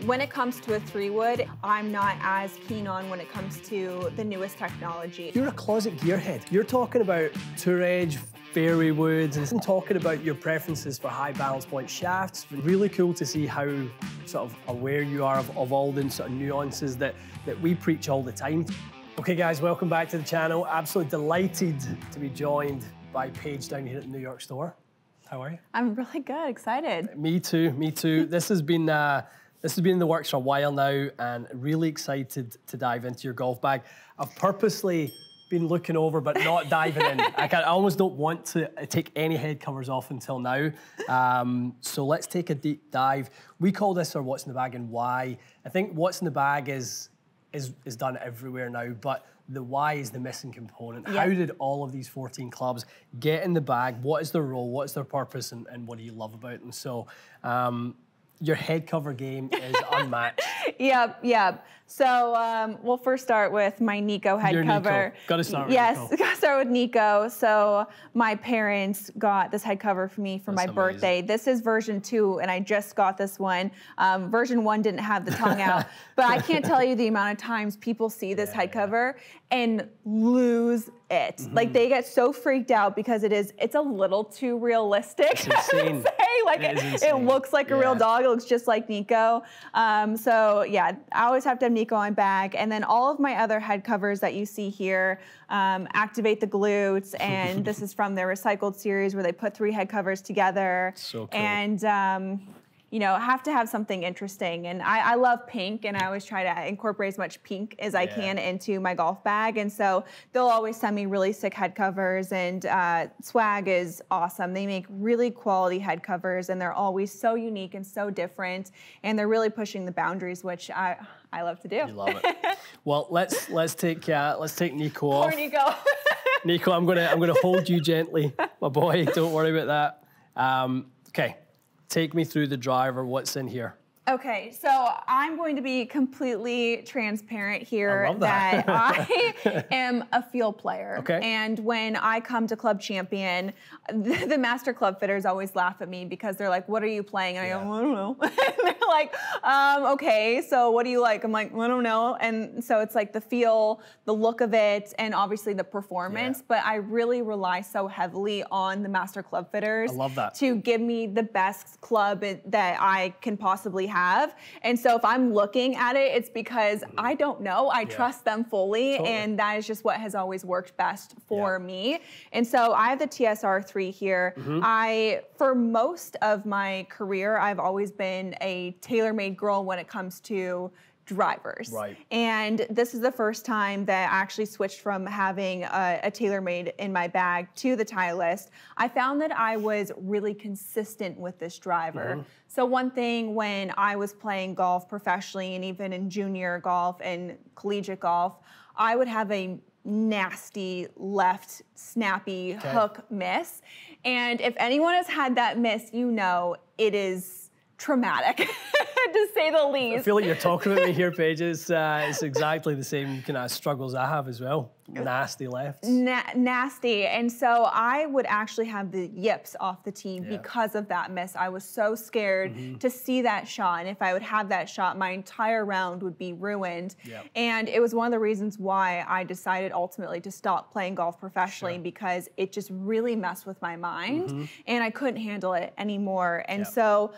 When it comes to a 3-wood, I'm not as keen on when it comes to the newest technology. You're a closet gearhead. You're talking about tour edge, fairway woods, and talking about your preferences for high balance point shafts. Really cool to see how sort of aware you are of all the sort of nuances that we preach all the time. Okay guys, welcome back to the channel. Absolutely delighted to be joined by Paige down here at the New York store. How are you? I'm really good, excited. Me too, me too. This has been in the works for a while now, and really excited to dive into your golf bag. I've purposely been looking over but not diving in. I almost don't want to take any head covers off until now. So let's take a deep dive. We call this our What's in the Bag and Why. I think what's in the bag is done everywhere now, but the why is the missing component. Yep. How did all of these 14 clubs get in the bag? What is their role? What's their purpose? And what do you love about them? So your head cover game is unmatched. Yep. So we'll first start with my Nico head cover. Nico. Got to start with Yes, Nico. got to start with Nico. So my parents got this head cover for me for my birthday. This is version 2, and I just got this one. Version 1 didn't have the tongue out, but I can't tell you the amount of times people see this head cover and lose it. Mm-hmm. Like they get so freaked out because it's a little too realistic. It's insane. Like it looks like a real dog. It looks just like Nico. So yeah, I always have to have Nico on bag. And then all of my other head covers that you see here activate the glutes. And this is from their recycled series where they put 3 head covers together. So cool. And you know, have to have something interesting. And I love pink, and I always try to incorporate as much pink as I can into my golf bag. And so they'll always send me really sick head covers, and Swag is awesome. They make really quality head covers, and they're always so unique and so different. And they're really pushing the boundaries, which I love to do. You love it. Well, let's take Nico off. Poor Nico. Nico, I'm gonna hold you gently, my boy. Don't worry about that. Okay. Take me through the driver, what's in here? Okay, so I'm going to be completely transparent here. I love that. I am a field player. Okay. And when I come to Club Champion, the master club fitters always laugh at me because they're like, what are you playing? And I go, I don't know. And they're like, okay, so what do you like? I'm like, I don't know. And so it's like the feel, the look of it, and obviously the performance. Yeah. But I really rely so heavily on the master club fitters. I love that. To give me the best club that I can possibly have. And so if I'm looking at it, it's because I don't know. I trust them fully, and that is just what has always worked best for me. And so I have the TSR3 here. For most of my career, I've always been a TaylorMade girl when it comes to drivers. Right. And this is the first time that I actually switched from having a TaylorMade in my bag to the Titleist. I found that I was really consistent with this driver. So one thing when I was playing golf professionally, and even in junior golf and collegiate golf, I would have a nasty left snappy hook miss. And if anyone has had that miss, you know it is traumatic, to say the least. I feel like you're talking about me here, Paige. It's exactly the same kind of struggles I have as well. Nasty lefts. Nasty. And so I would actually have the yips off the tee because of that miss. I was so scared to see that shot. And if I would have that shot, my entire round would be ruined. And it was one of the reasons why I decided ultimately to stop playing golf professionally, because it just really messed with my mind and I couldn't handle it anymore. And so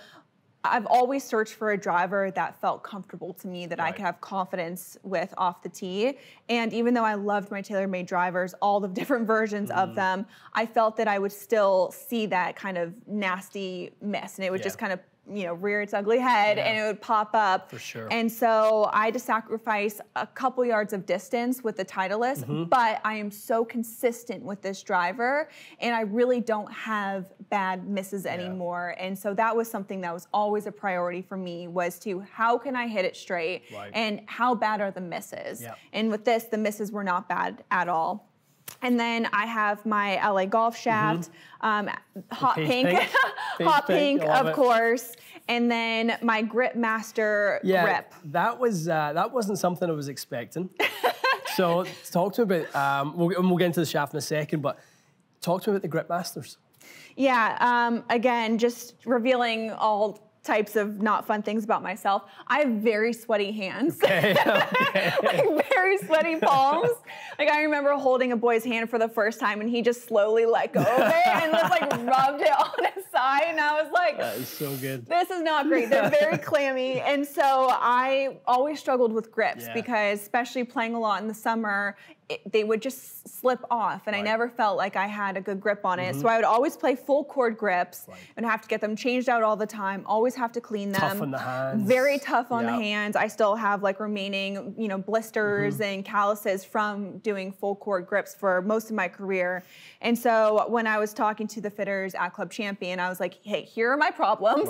I've always searched for a driver that felt comfortable to me, that I could have confidence with off the tee. And even though I loved my TaylorMade drivers, all the different versions of them, I felt that I would still see that kind of nasty miss, and it would just kind of, you know, rear its ugly head and it would pop up. For sure. And so I had to sacrifice a couple yards of distance with the Titleist, but I am so consistent with this driver, and I really don't have bad misses anymore. And so that was something that was always a priority for me, was to how can I hit it straight and how bad are the misses? And with this, the misses were not bad at all. And then I have my LA golf shaft, hot pink, hot pink, of course. And then my Grip Master grip. That wasn't something I was expecting. So talk to me about, we'll get into the shaft in a second, but talk to me about the Grip Masters. Yeah, again, just revealing all types of not fun things about myself. I have very sweaty hands. Okay. Okay. Like very sweaty palms. Like I remember holding a boy's hand for the first time and he just slowly let go of it and just like rubbed it on his side, and I was like, that is so good. This is not great. They're very clammy. And so I always struggled with grips because especially playing a lot in the summer, they would just slip off, and I never felt like I had a good grip on it. So I would always play full cord grips and have to get them changed out all the time, always have to clean them. Tough on the hands. Very tough on the hands. I still have like remaining, you know, blisters and calluses from doing full cord grips for most of my career. And so when I was talking to the fitters at Club Champion, I was like, hey, here are my problems.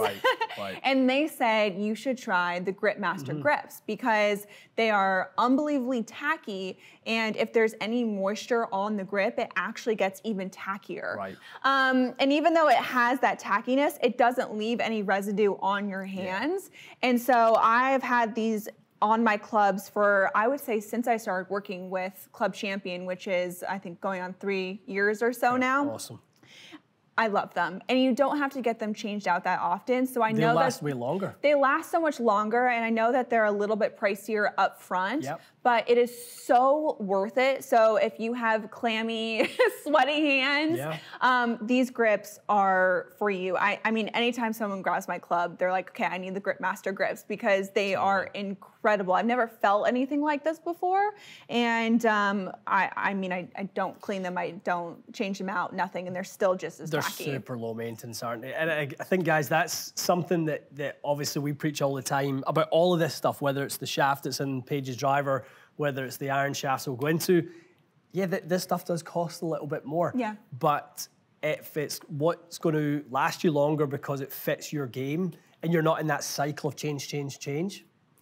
And they said, you should try the Grip Master grips because they are unbelievably tacky, and if there's any moisture on the grip, it actually gets even tackier. And even though it has that tackiness, it doesn't leave any residue on your hands. And so I've had these on my clubs for, I would say, since I started working with Club Champion, which is, I think, going on 3 years or so now. Awesome. I love them, and you don't have to get them changed out that often. So I know they last way longer. They last so much longer, and I know that they're a little bit pricier up front, but it is so worth it. So if you have clammy, sweaty hands, these grips are for you. I mean, anytime someone grabs my club, they're like, okay, I need the Grip Master grips because they are incredible. I've never felt anything like this before, and I mean, I don't clean them, I don't change them out, nothing, and they're still just as tacky. They're super low maintenance, aren't they? And I think, guys, that's something that obviously we preach all the time about all of this stuff, whether it's the shaft that's in Paige's driver, whether it's the iron shafts we'll go into. Yeah, this stuff does cost a little bit more. But if it's what's going to last you longer because it fits your game and you're not in that cycle of change,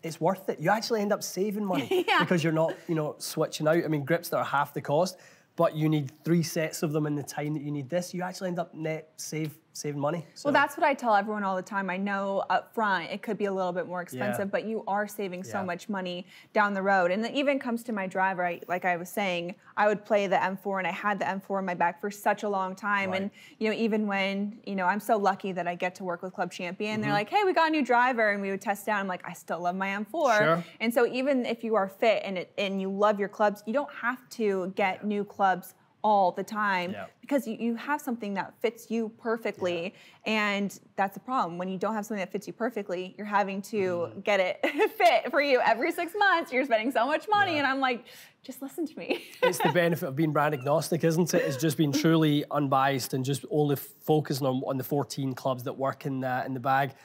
it's worth it. You actually end up saving money because you're not, you know, switching out. I mean, grips that are half the cost, but you need 3 sets of them in the time that you need this. You actually end up net saving money. So. Well, that's what I tell everyone all the time. I know up front it could be a little bit more expensive, but you are saving so much money down the road. And it even comes to my driver. Like I was saying, I would play the M4, and I had the M4 in my bag for such a long time. And you know, even when, you know, I'm so lucky that I get to work with Club Champion. They're like, hey, we got a new driver, and we would test it out. I'm like, I still love my M4. And so even if you are fit and you love your clubs, you don't have to get new clubs all the time because you have something that fits you perfectly, and that's the problem. When you don't have something that fits you perfectly, you're having to get it fit for you every 6 months. You're spending so much money, and I'm like, just listen to me. It's the benefit of being brand agnostic, isn't it? It's just being truly unbiased and just only focusing on the 14 clubs that work in the bag.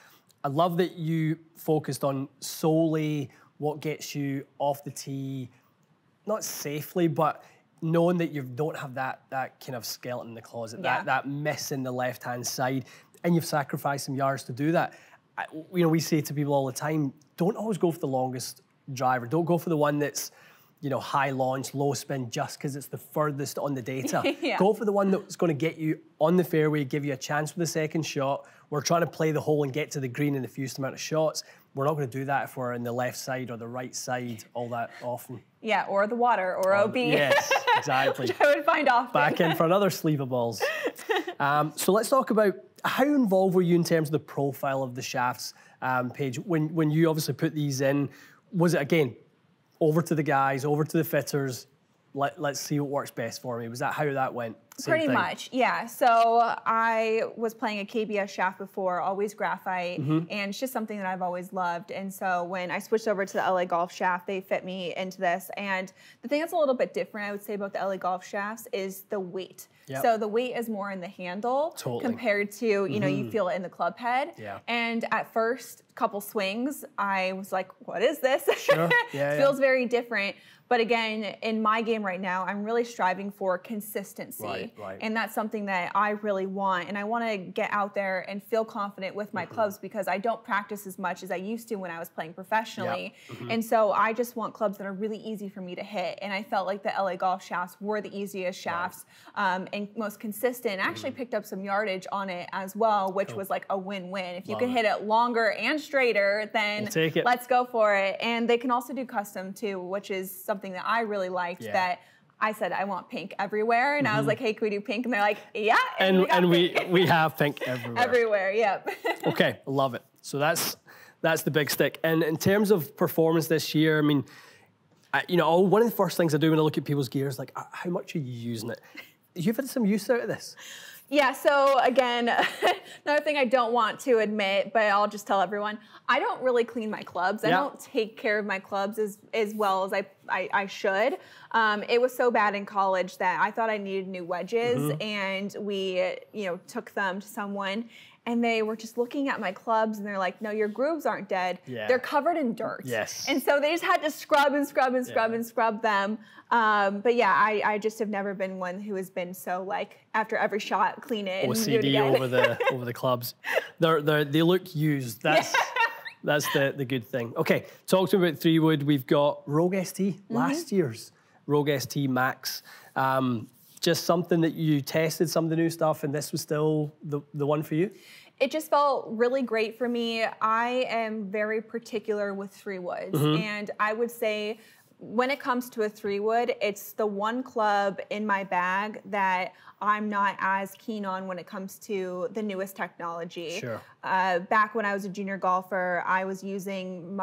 I love that you focused on solely what gets you off the tee, not safely, but knowing that you don't have that kind of skeleton in the closet, that miss in the left-hand side, and you've sacrificed some yards to do that. You know, we say to people all the time, don't always go for the longest driver. Don't go for the one that's, you know, high launch, low spin, just because it's the furthest on the data. Go for the one that's going to get you on the fairway, give you a chance for the second shot. We're trying to play the hole and get to the green in the fewest amount of shots. We're not going to do that if we're in the left side or the right side all that often. Yeah, or the water, or OB. Yes, exactly. Which I would find often. Back in for another sleeve of balls. So let's talk about how involved were you in terms of the profile of the shafts, Paige? When you obviously put these in, was it, again, over to the guys, over to the fitters, let's see what works best for me? Was that how that went? Pretty much, yeah. So I was playing a KBS shaft before, always graphite, and it's just something that I've always loved. And so when I switched over to the LA Golf shaft, they fit me into this. And the thing that's a little bit different, I would say, about the LA Golf shafts is the weight. So the weight is more in the handle compared to, you know, you feel it in the club head. And at first couple swings, I was like, what is this? Feels very different. But again, in my game right now, I'm really striving for consistency. And that's something that I really want. And I want to get out there and feel confident with my clubs because I don't practice as much as I used to when I was playing professionally. And so I just want clubs that are really easy for me to hit. And I felt like the LA Golf shafts were the easiest shafts and most consistent. I actually picked up some yardage on it as well, which was like a win-win. If you can hit it longer and straighter, then let's go for it. And they can also do custom too, which is something that I really liked that I said, I want pink everywhere. And I was like, hey, can we do pink? And they're like, yeah. And we have pink everywhere. Everywhere, yep. Okay, love it. So that's the big stick. And in terms of performance this year, I mean, you know, one of the first things I do when I look at people's gear is like, how much are you using it? You've had some use out of this. Yeah, so again, another thing I don't want to admit, but I'll just tell everyone, I don't really clean my clubs. I don't take care of my clubs as well as I should. It was so bad in college that I thought I needed new wedges, and we, you know, took them to someone, and they were just looking at my clubs, and they're like, no, your grooves aren't dead. They're covered in dirt. Yes. And so they just had to scrub and scrub and scrub and scrub them. But yeah, I just have never been one who has been so like, after every shot, clean it and do it again. over the clubs. They look used. That's the good thing. Okay, talk to me about 3-wood. We've got Rogue ST, last year's Rogue ST Max. Just something that you tested, some of the new stuff, and this was still the one for you? It just felt really great for me. I am very particular with 3-woods, and I would say when it comes to a 3-wood, it's the one club in my bag that I'm not as keen on when it comes to the newest technology. Sure. Back when I was a junior golfer, I was using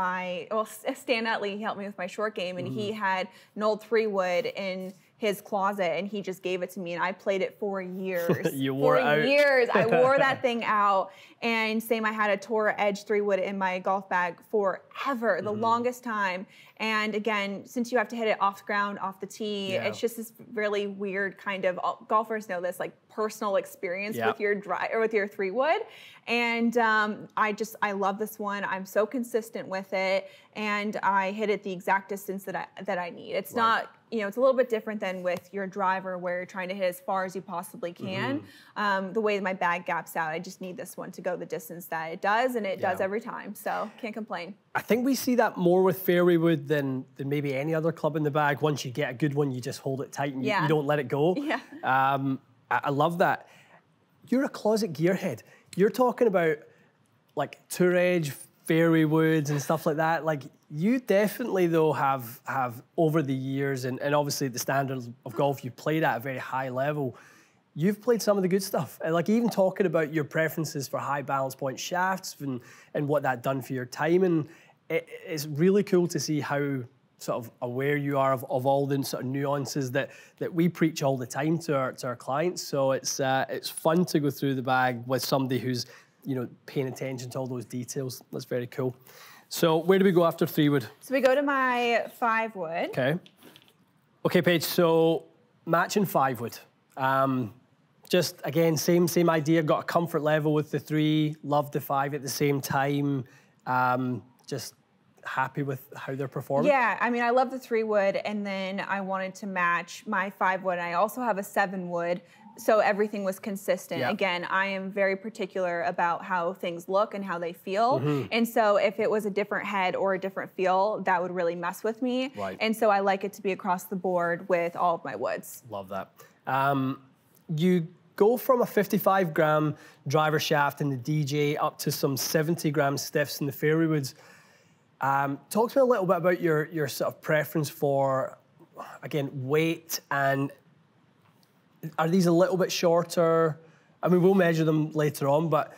Stan Utley helped me with my short game, and he had an old 3-wood in his closet, and he just gave it to me, and I played it for years. You wore it out. For years, I wore that thing out. And same, I had a Tour Edge 3-wood in my golf bag forever, the longest time. And again, since you have to hit it off the ground, off the tee, it's just this really weird kind of, golfers know this, like personal experience with your with your 3-wood. And I love this one. I'm so consistent with it, and I hit it the exact distance that I need. It's not, you know, it's a little bit different than with your driver where you're trying to hit as far as you possibly can. The way my bag gaps out, I just need this one to go the distance that it does, and it does every time. So can't complain. I think we see that more with fairway wood than maybe any other club in the bag. Once you get a good one, you just hold it tight and you don't let it go. Yeah. I love that. You're a closet gearhead. You're talking about like Tour Edge, fairway woods and stuff like that. Like you definitely though have over the years and obviously the standards of golf you've played at a very high level, you've played some of the good stuff. And like even talking about your preferences for high balance point shafts and what that done for your timing, it's really cool to see how sort of aware you are of all the sort of nuances that we preach all the time to our clients. So it's fun to go through the bag with somebody who's, you know, paying attention to all those details. That's very cool. So where do we go after 3-wood? So we go to my 5-wood. Okay. Okay, Paige, so matching 5-wood. Just again, same idea, got a comfort level with the 3, love the 5 at the same time. Just happy with how they're performing? Yeah, I mean, I love the 3-wood, and then I wanted to match my 5-wood. I also have a 7-wood, so everything was consistent. Again, I am very particular about how things look and how they feel, and so if it was a different head or a different feel, that would really mess with me. And so I like it to be across the board with all of my woods. Love that. You go from a 55-gram driver shaft in the DJ up to some 70-gram stiffs in the fairway woods. Talk to me a little bit about your sort of preference for, again, weight, and are these a little bit shorter? I mean, we'll measure them later on, but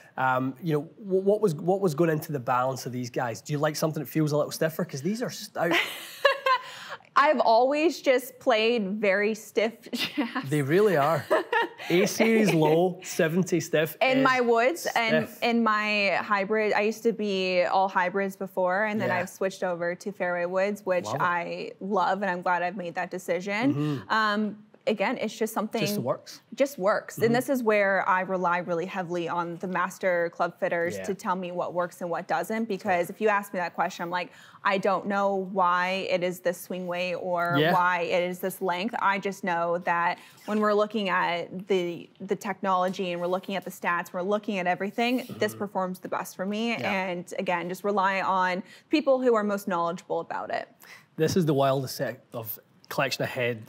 you know, what was going into the balance of these guys? Do you like something that feels a little stiffer? Because these are stout. I've always just played very stiff shafts. They really are. A-series low, 70 stiff. In my woods and in my hybrid, I used to be all hybrids before, and then I've switched over to fairway woods, which I love, and I'm glad I've made that decision. Again, it's just something just works. And this is where I rely really heavily on the master club fitters to tell me what works and what doesn't, because if you ask me that question, I'm like, I don't know why it is this swing weight or why it is this length. I just know that when we're looking at the technology and we're looking at the stats, we're looking at everything, this performs the best for me. And again, just rely on people who are most knowledgeable about it. This is the wildest set of collection of head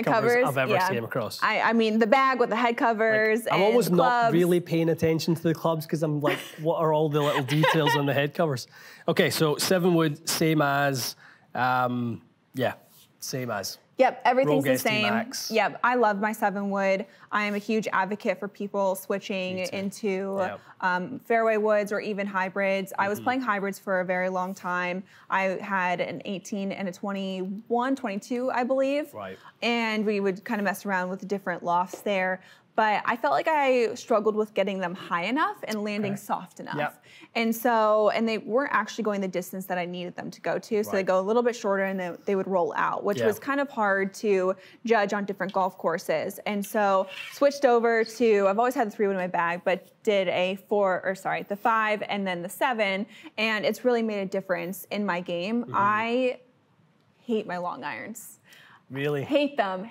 covers I've ever seen across. I mean, the bag with the head covers, like, I'm almost not really paying attention to the clubs because I'm like, what are all the little details on the head covers? Okay, so 7-wood, same as, same as. Yep, everything's the Rogue same. ST-Max. Yep, I love my 7-wood. I am a huge advocate for people switching into fairway woods or even hybrids. I was playing hybrids for a very long time. I had an 18 and a 21, 22, I believe. Right. And we would kind of mess around with different lofts there. But I felt like I struggled with getting them high enough and landing soft enough. Yep. And they weren't actually going the distance that I needed them to go to. So they go a little bit shorter and they would roll out, which was kind of hard to judge on different golf courses. And so switched over to, I've always had the 3-wood in my bag, but did the 5 and then the 7. And it's really made a difference in my game. I hate my long irons. Really? Hate them.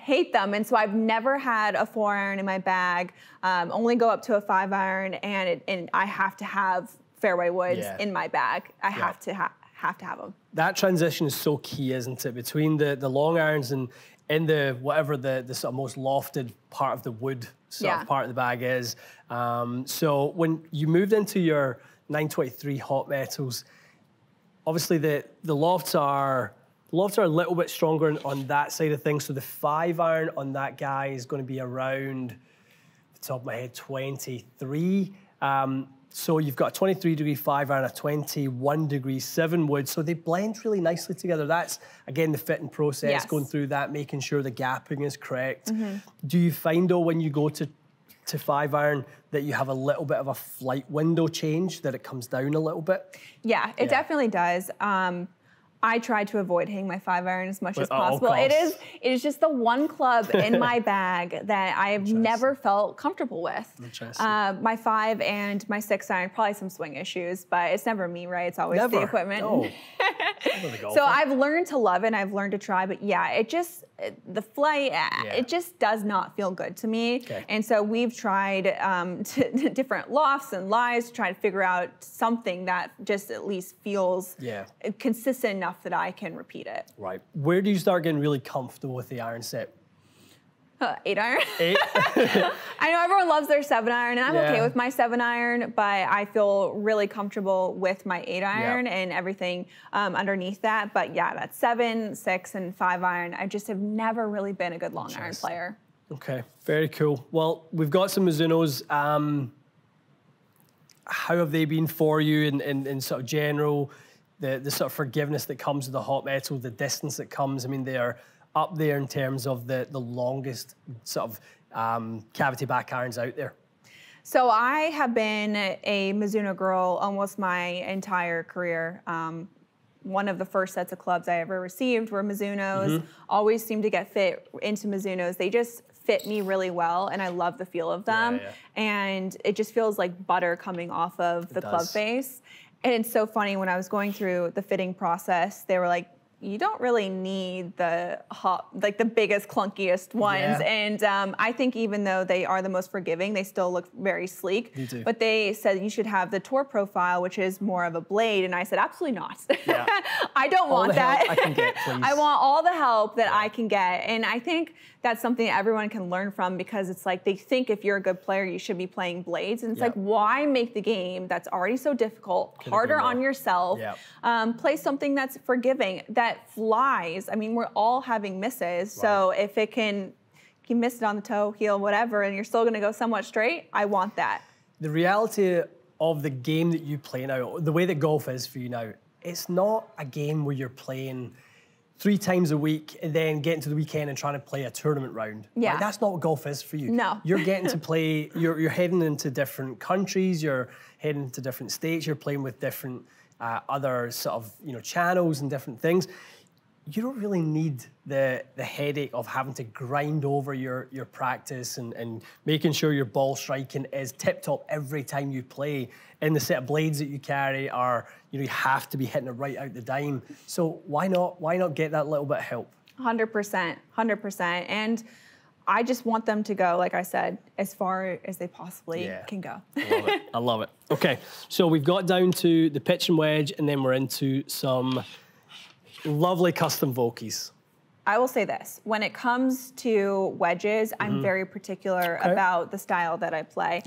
And so I've never had a 4-iron in my bag, only go up to a 5-iron, and I have to have fairway woods in my bag. I have to have them. That transition is so key, isn't it? Between the long irons and in the whatever the sort of most lofted part of the wood sort of part of the bag is. So when you moved into your 923 hot metals, obviously the lofts are a little bit stronger on that side of things. So the 5-iron on that guy is going to be around, off the top of my head, 23. So you've got a 23-degree 5-iron, a 21-degree 7-wood. So they blend really nicely together. That's, again, the fitting process, going through that, making sure the gapping is correct. Do you find, though, when you go to 5-iron that you have a little bit of a flight window change, that it comes down a little bit? Yeah, it definitely does. I try to avoid hitting my 5-iron as much as possible. It is just the one club in my bag that I have never felt comfortable with. My 5 and my 6-iron, probably some swing issues, but it's never me, right? It's always the equipment. No. So I've learned to love it and I've learned to try, but the flight, it just does not feel good to me. And so we've tried different lofts and lies to try to figure out something that just at least feels consistent enough that I can repeat it. Right. Where do you start getting really comfortable with the iron set? 8-iron. 8? I know everyone loves their 7-iron, and I'm okay with my 7-iron, but I feel really comfortable with my 8-iron and everything underneath that. But yeah, that 7, 6, and 5-iron, I just have never really been a good long iron player. Okay, very cool. Well, we've got some Mizunos. How have they been for you in sort of general? The sort of forgiveness that comes with the hot metal, the distance that comes. I mean, they are up there in terms of the longest sort of cavity back irons out there. So I have been a Mizuno girl almost my entire career. One of the first sets of clubs I ever received were Mizunos. Always seemed to get fit into Mizunos. They just fit me really well, and I love the feel of them. And it just feels like butter coming off of the club face. And it's so funny, when I was going through the fitting process, they were like, you don't really need the the biggest, clunkiest ones. And I think even though they are the most forgiving, they still look very sleek. They do. But they said you should have the tour profile, which is more of a blade. And I said, absolutely not. I don't want that. I can get, please. I want all the help that I can get. And I think that's something that everyone can learn from, because it's like they think if you're a good player, you should be playing blades. And it's like, why make the game that's already so difficult harder on yourself? Play something that's forgiving, that flies. I mean, we're all having misses. So if it can, you miss it on the toe, heel, whatever, and you're still going to go somewhat straight, I want that. The reality of the game that you play now, the way that golf is for you now, it's not a game where you're playing 3 times a week and then getting to the weekend and trying to play a tournament round. Like, that's not what golf is for you. No. You're getting to play, you're heading into different countries, you're heading to different states, you're playing with different other sort of, channels and different things. You don't really need the headache of having to grind over your practice and making sure your ball striking is tip-top every time you play. And the set of blades that you carry are, you have to be hitting it right out the dime. So why not get that little bit of help? 100%, 100%. And I just want them to go, like I said, as far as they possibly can go. I love it. I love it. Okay, so we've got down to the pitch and wedge, and then we're into some lovely custom Vokeys. I will say this. When it comes to wedges, I'm very particular about the style that I play.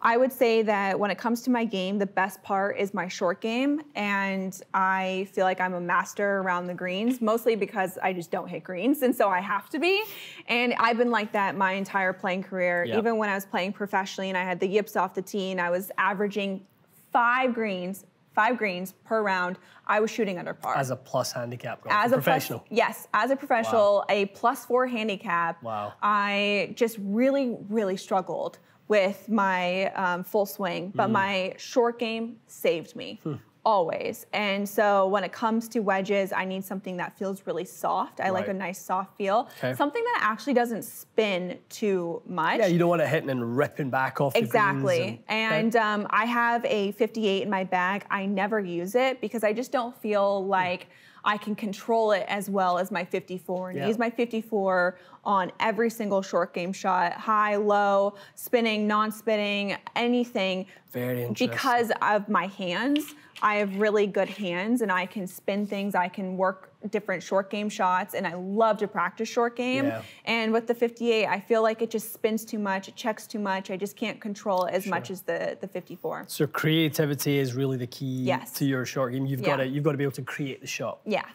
I would say that when it comes to my game, the best part is my short game, and I feel like I'm a master around the greens, mostly because I just don't hit greens, and so I have to be. And I've been like that my entire playing career. Yep. Even when I was playing professionally and I had the yips off the tee and I was averaging 5 greens per round, I was shooting under par. As a plus handicap golfer, As a professional. Yes, as a professional, Wow. a +4 handicap. Wow. I just really, really struggled with my full swing, but my short game saved me. Always. And so when it comes to wedges, I need something that feels really soft. I like a nice soft feel. Okay. Something that actually doesn't spin too much. Yeah, you don't want it hitting and ripping back off Exactly. the greens. And I have a 58 in my bag. I never use it because I just don't feel like I can control it as well as my 54 and use my 54 on every single short game shot, high, low, spinning, non-spinning, anything. Very interesting. Because of my hands, I have really good hands and I can spin things, I can work different short game shots, and I love to practice short game. Yeah. And with the 58, I feel like it just spins too much, it checks too much, I just can't control it as much as the 54. So creativity is really the key to your short game. You've got to be able to create the shot. Yeah.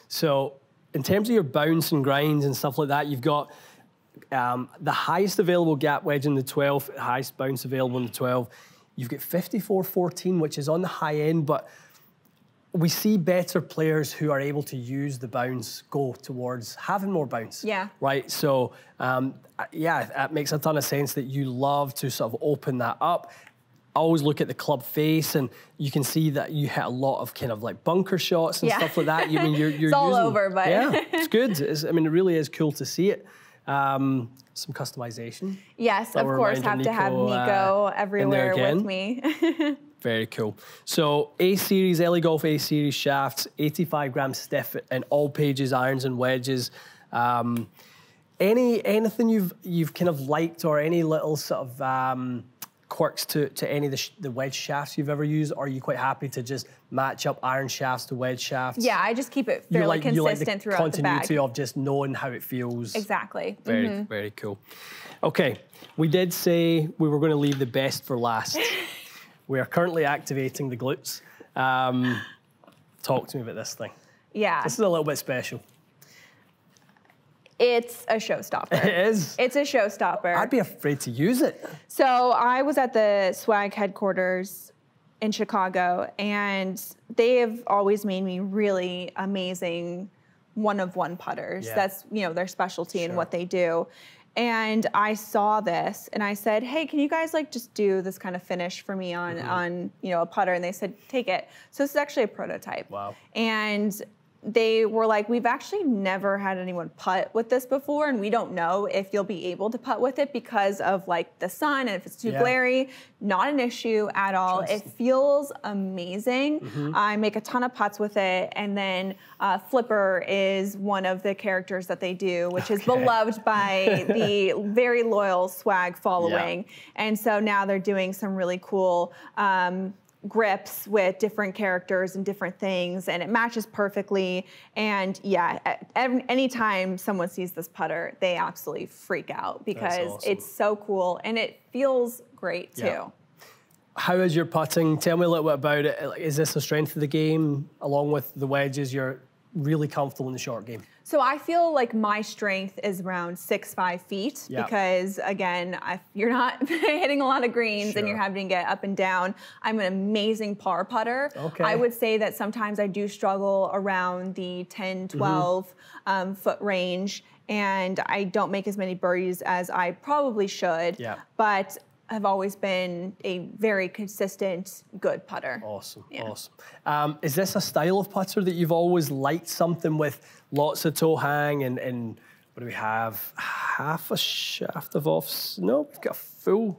So in terms of your bounce and grinds and stuff like that, you've got the highest available gap wedge in the 12, highest bounce available in the 12. You've got 54-14, which is on the high end, but we see better players who are able to use the bounce go towards having more bounce. Yeah. Right. So, yeah, that makes a ton of sense that you love to sort of open that up. Always look at the club face, and you can see that you hit a lot of kind of like bunker shots and stuff like that. You mean you're it's all using, over, but yeah, it's good. I mean, it really is cool to see it. Some customization. Yes, of course, have to have Nico everywhere with me. Very cool. So A-Series, LA Golf A-Series shafts, 85 gram stiff and all Paige's irons and wedges. Anything you've kind of liked, or any little sort of quirks to any of the wedge shafts you've ever used? Or are you quite happy to just match up iron shafts to wedge shafts? Yeah, I just keep it fairly consistent throughout the bag. Continuity of just knowing how it feels. Exactly. Very, very cool. Okay, we did say we were going to leave the best for last. We are currently activating the glutes. Talk to me about this thing. Yeah. This is a little bit special. It's a showstopper. It is? It's a showstopper. I'd be afraid to use it. So I was at the Swag headquarters in Chicago, and they have always made me really amazing one-of-one putters. Yeah. That's, you know, their specialty and what they do. And I saw this and I said, hey, can you guys like just do this kind of finish for me on you know, a putter? And they said, take it. So this is actually a prototype. Wow. And they were like, we've actually never had anyone putt with this before, and we don't know if you'll be able to putt with it because of like the sun and if it's too glary. Not an issue at all. It feels amazing. I make a ton of putts with it, and then Flipper is one of the characters that they do, which is beloved by the very loyal Swag following. And so now they're doing some really cool grips with different characters and different things, and it matches perfectly. And yeah, anytime someone sees this putter, they absolutely freak out because it's so cool and it feels great too. How is your putting? Tell me a little bit about it. Is this a strength of the game along with the wedges? You're really comfortable in the short game. So I feel like my strength is around 6'5" feet because, again, if you're not hitting a lot of greens and you're having to get up and down, I'm an amazing par putter. I would say that sometimes I do struggle around the 10, 12 foot range, and I don't make as many birdies as I probably should, but I've always been a very consistent, good putter. Awesome, awesome. Is this a style of putter that you've always liked, something with lots of toe hang and what do we have? Half a shaft of offset? No, we've got a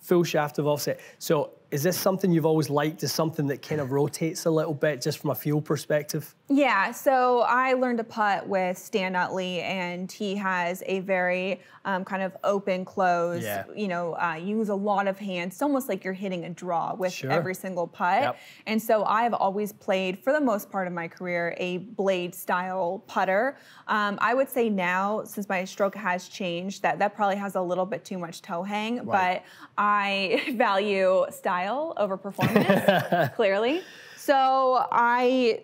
full shaft of offset. So is this something you've always liked? Is something that kind of rotates a little bit just from a feel perspective? Yeah, so I learned to putt with Stan Utley, and he has a very kind of open, close, you know, use a lot of hands. It's almost like you're hitting a draw with every single putt. Yep. And so I've always played, for the most part of my career, a blade style putter. I would say now, since my stroke has changed, that probably has a little bit too much toe hang, but I value style over performance, clearly. So I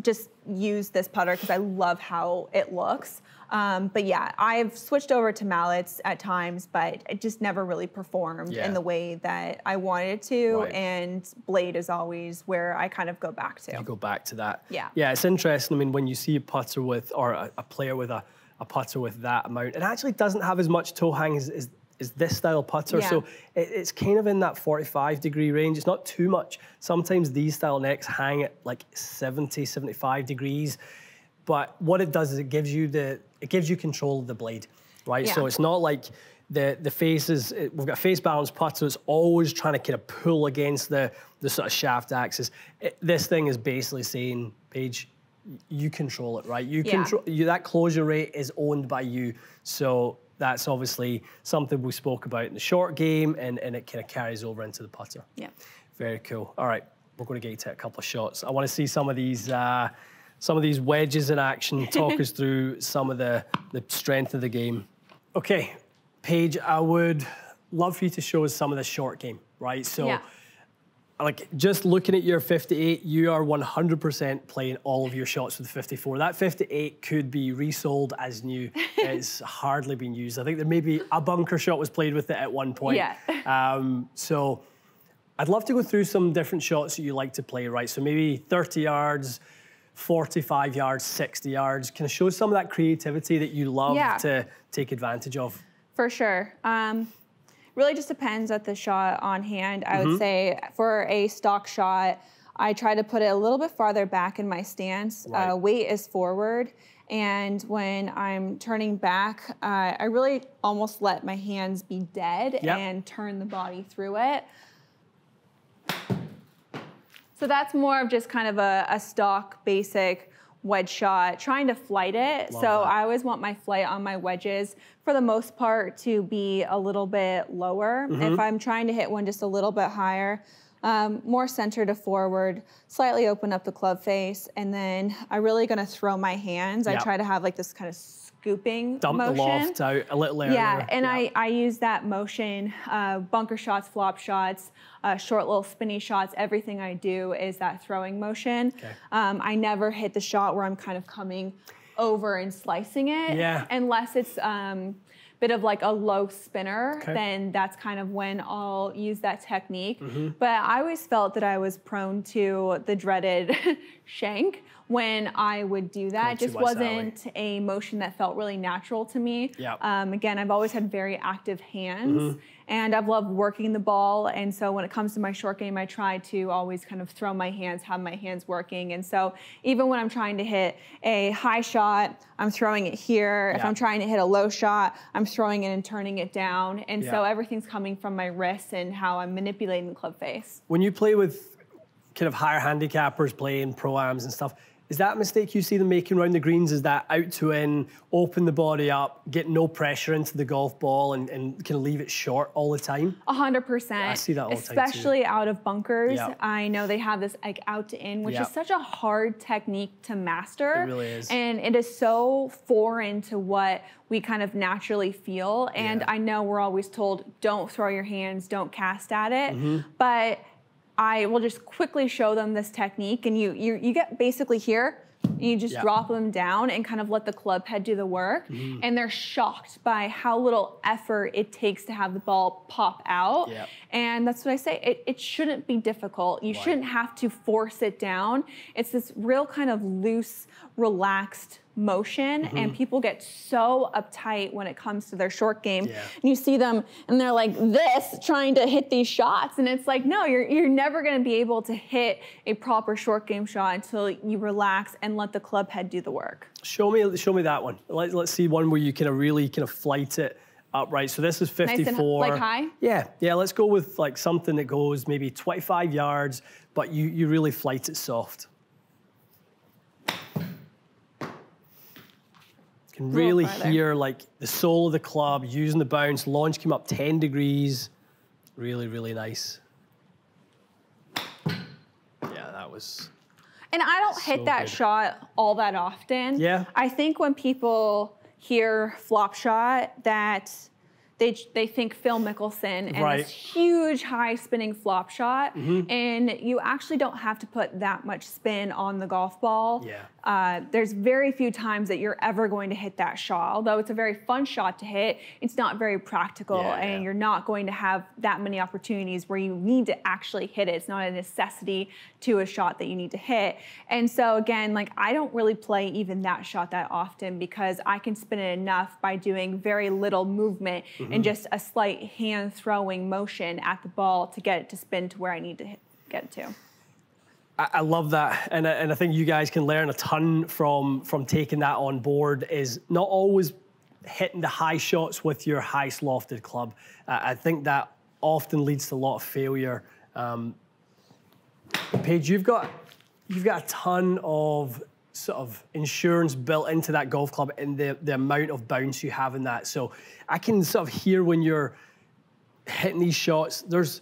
just use this putter because I love how it looks. But yeah, I've switched over to mallets at times, but it just never really performed in the way that I wanted it to. And blade is always where I kind of go back to. You go back to that. Yeah. Yeah, it's interesting. I mean, when you see a putter with, or a player with a putter with that amount, it actually doesn't have as much toe hang as this style putter. So it's kind of in that 45-degree range. It's not too much. Sometimes these style necks hang at like 70, 75 degrees. But what it does is it gives you control of the blade, right? So it's not like the face is, we've got a face balanced putter. It's always trying to kind of pull against the sort of shaft axis. This thing is basically saying, Paige, you control it, right? You control, that closure rate is owned by you. So that's obviously something we spoke about in the short game, and it kind of carries over into the putter. Yeah. Very cool. All right, we're going to get you to a couple of shots. I want to see some of these wedges in action. Talk us through some of the strength of the game. Okay, Paige, I would love for you to show us some of the short game, right? So, like, just looking at your 58, you are 100% playing all of your shots with 54. That 58 could be resold as new. It's hardly been used. I think there maybe a bunker shot was played with it at one point. So I'd love to go through some different shots that you like to play, right? So maybe 30 yards, 45 yards, 60 yards. Can I show some of that creativity that you love to take advantage of? For sure. Really just depends on the shot on hand. I would say for a stock shot, I try to put it a little bit farther back in my stance. Weight is forward. And when I'm turning back, I really almost let my hands be dead and turn the body through it. So that's more of just kind of a stock, basic wedge shot, trying to flight it. I always want my flight on my wedges, for the most part, to be a little bit lower. If I'm trying to hit one just a little bit higher, more center to forward, slightly open up the club face, and then I'm really gonna throw my hands. I try to have like this kind of scooping Dump motion. the loft out a little earlier. Yeah, and I use that motion, bunker shots, flop shots, short little spinny shots. Everything I do is that throwing motion. I never hit the shot where I'm kind of coming over and slicing it, unless it's bit of like a low spinner, then that's kind of when I'll use that technique. But I always felt that I was prone to the dreaded shank when I would do that. It just wasn't a motion that felt really natural to me. Again, I've always had very active hands, and I've loved working the ball. And so when it comes to my short game, I try to always kind of throw my hands, have my hands working. And so even when I'm trying to hit a high shot, I'm throwing it here. If I'm trying to hit a low shot, I'm throwing it and turning it down. And so everything's coming from my wrists and how I'm manipulating the club face. When you play with kind of higher handicappers playing pro-ams and stuff, is that a mistake you see them making around the greens? Is that out to in, open the body up, get no pressure into the golf ball, and kind of leave it short all the time? 100%. I see that all the time too. Especially out of bunkers. I know they have this like out to in, which is such a hard technique to master. It really is. And it is so foreign to what we kind of naturally feel. And I know we're always told, don't throw your hands, don't cast at it. But I will just quickly show them this technique, and you get basically here, and you just drop them down and kind of let the club head do the work, and they're shocked by how little effort it takes to have the ball pop out. And that's what I say, it shouldn't be difficult. You shouldn't have to force it down. It's this real kind of loose, relaxed motion, and people get so uptight when it comes to their short game. And you see them and they're like this, trying to hit these shots, and it's like, no, you're never going to be able to hit a proper short game shot until you relax and let the club head do the work. Show me that one. Let's see one where you kind of really kind of flight it upright. So this is 54. Nice and, like, high? Yeah, yeah, let's go with like something that goes maybe 25 yards, but you really flight it soft. You can really hear like the sole of the club, using the bounce. Launch came up 10 degrees. Really, really nice. Yeah, that was... And I don't hit that shot all that often. Yeah. I think when people hear flop shot, that they think Phil Mickelson and this huge high spinning flop shot, and you actually don't have to put that much spin on the golf ball. Yeah. There's very few times that you're ever going to hit that shot. Although it's a very fun shot to hit, it's not very practical, and you're not going to have that many opportunities where you need to actually hit it. It's not a necessity to a shot that you need to hit. And so again, like, I don't really play even that shot that often because I can spin it enough by doing very little movement and just a slight hand throwing motion at the ball to get it to spin to where I need to get it to. I love that, and I think you guys can learn a ton from taking that on board, is not always hitting the high shots with your highest lofted club. I think that often leads to a lot of failure. Paige, you've got a ton of sort of insurance built into that golf club and the amount of bounce you have in that. So I can sort of hear when you're hitting these shots, there's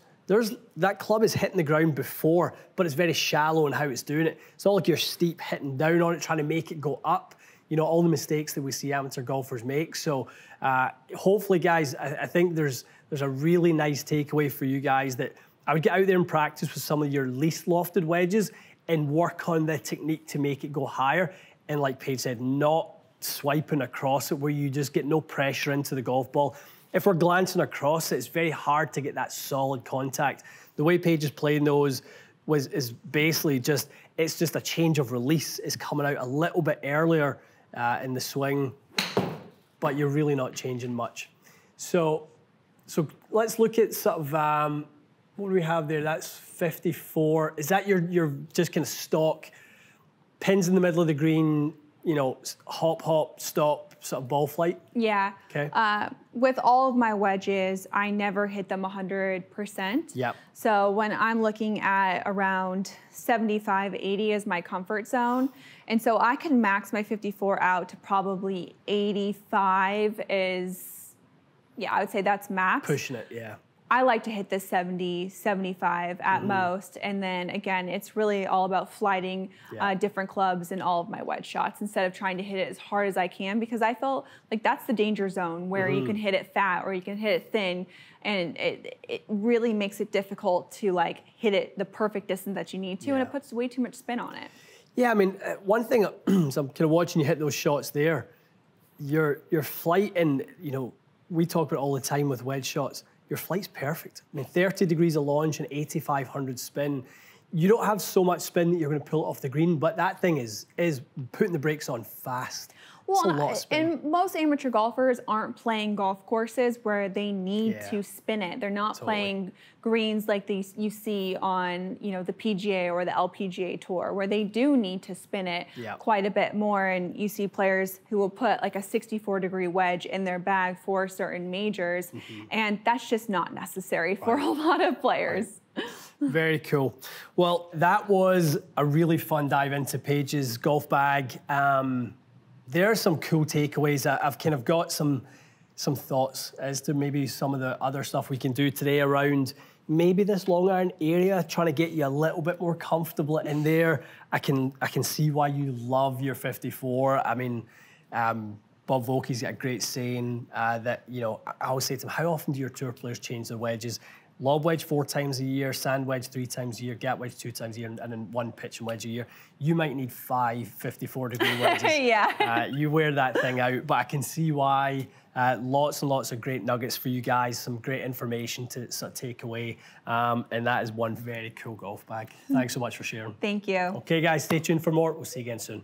that club is hitting the ground before, but it's very shallow in how it's doing it. It's not like you're steep hitting down on it, trying to make it go up. You know, all the mistakes that we see amateur golfers make. So hopefully, guys, I think there's a really nice takeaway for you guys, that I would get out there and practice with some of your least lofted wedges and work on the technique to make it go higher. And like Paige said, not swiping across it where you just get no pressure into the golf ball. If we're glancing across it, it's very hard to get that solid contact. The way Paige is playing those is basically just, it's just a change of release. It's coming out a little bit earlier in the swing, but you're really not changing much. So let's look at sort of, what do we have there? That's 54. Is that your just kind of stock, pins in the middle of the green, you know, hop, hop, stop, sort of ball flight? Yeah. Okay. With all of my wedges, I never hit them 100%. Yep. So when I'm looking at around 75, 80 is my comfort zone. And so I can max my 54 out to probably 85 is, yeah, I would say that's max. Pushing it, yeah. I like to hit the 70, 75 at most. And then again, it's really all about flighting different clubs in all of my wedge shots instead of trying to hit it as hard as I can, because I feel like that's the danger zone where you can hit it fat or you can hit it thin. And it really makes it difficult to like hit it the perfect distance that you need to. And it puts way too much spin on it. Yeah, I mean, one thing, so I'm kind of watching you hit those shots there, your flight, and you know, we talk about it all the time with wedge shots, your flight's perfect. I mean, 30 degrees of launch and 8,500 spin. You don't have so much spin that you're going to pull it off the green, but that thing is putting the brakes on fast. Well, it's a lot of spin. And most amateur golfers aren't playing golf courses where they need to spin it. They're not playing greens like these you see on, you know, the PGA or the LPGA tour, where they do need to spin it quite a bit more. And you see players who will put like a 64-degree wedge in their bag for certain majors, and that's just not necessary for a lot of players. Very cool. Well, that was a really fun dive into Paige's golf bag. There are some cool takeaways. I've kind of got some thoughts as to maybe some of the other stuff we can do today around maybe this long iron area, trying to get you a little bit more comfortable in there. I can see why you love your 54. I mean, Bob Vokey's got a great saying that, you know, I always say to him, how often do your tour players change their wedges? Lob wedge 4 times a year, sand wedge 3 times a year, gap wedge 2 times a year, and then 1 pitch and wedge a year. You might need 5 54-degree wedges. You wear that thing out, but I can see why. Lots and lots of great nuggets for you guys, some great information to sort of take away, and that is one very cool golf bag. Thanks so much for sharing. Thank you. Okay, guys, stay tuned for more. We'll see you again soon.